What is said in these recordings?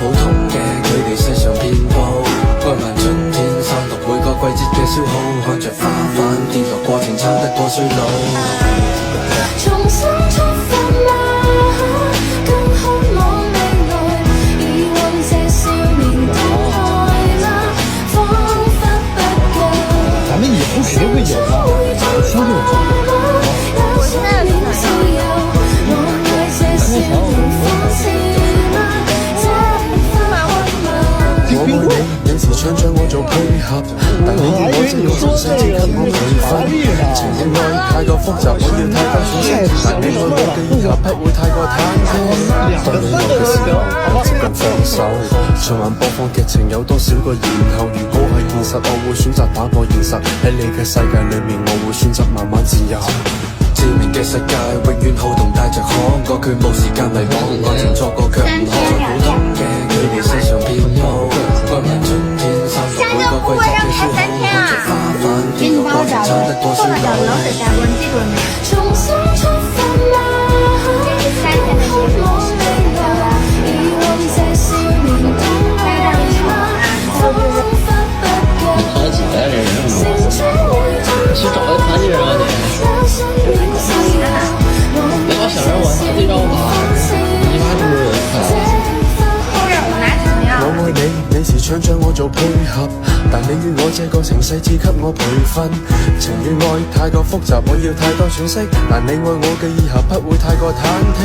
普通嘅佢哋世上遍佈，愛漫春天散落每個季節嘅消耗，看着花瓣跌落過程撐得過衰老。重新出發嗎？更渴望未來，遺忘這少年的愛嗎？彷彿不夠。咱們以後肯定會有的，聽眾朋友。我現在自由，我愛這少年放肆嗎？我愛你，有時唱着我做配合，但你要我這個程式只給我培訓。情與愛太過複雜，我要太多選擇，但你愛我嘅以後不會太過忐忑。當你愛嘅時候，又接近放手，循環播放劇情有多少個然後？如果係現實，我會選擇打破現實。喺你嘅世界裏面，我會選擇慢慢自由。致命嘅世界永遠好動帶着可愛，佢冇時間迷惘，愛情錯過卻唔可。普通嘅佢哋世上遍佈，愛漫春天散落每個季節嘅消耗，看着花瓣跌落過程撐得過衰老。重新出發嗎？更渴望未來，遺忘這少年的愛嗎？彷彿不夠。成長會去找個殘疾人啊你！不要想着我他對照吧，你妈这么人我愛你，你時唱着我做配合，但你與我這個程式只給我培訓。情與愛太過複雜，我要太多詮釋，但你愛我嘅以後不會太過忐忑。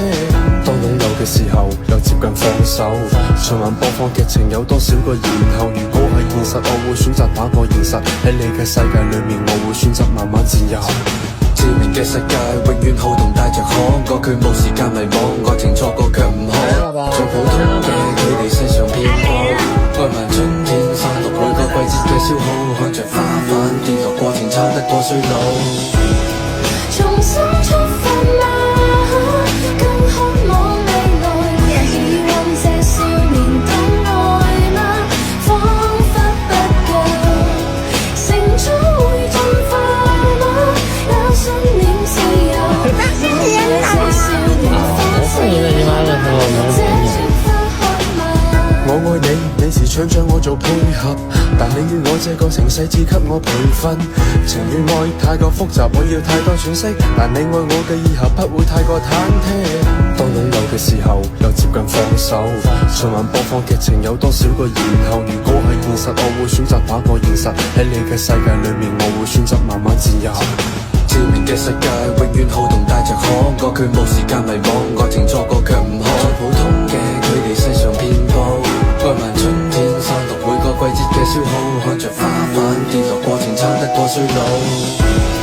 當擁有嘅時候，又接近放手，循環播放劇情有多少個然後？如果係現實，我會選擇打破現實。喺你嘅世界裏面，我會選擇慢慢自由。致命嘅世界永遠好動帶着可愛，佢冇時間迷惘，愛情錯過卻唔可。做普通嘅佢哋世上遍佈，愛漫春天散落每個季節嘅消耗，看着花瓣跌落過程撐得過衰老。重新出發嗎？更渴望未來，遺忘這少年的愛嗎？彷彿不夠，成長會進化嗎？有信念自由，我愛這少年放肆嗎？我愛你，你時唱着我做配合，但你與我這個程式只給我培訓。情與愛太過複雜，我要太多詮釋，但你愛我嘅以後不會太過忐忑。當擁有嘅時候，又接近放手，循環播放劇情有多少個然後？如果係現實，我會選擇打破現實。喺你嘅世界裏面，我會選擇慢慢自由。致命嘅世界永遠好動帶着可愛，佢冇時間迷惘，愛情錯過卻唔可。普通嘅佢哋世上遍佈，愛漫春天散落每個季節嘅消耗，看着花瓣跌落過程撐得過衰老。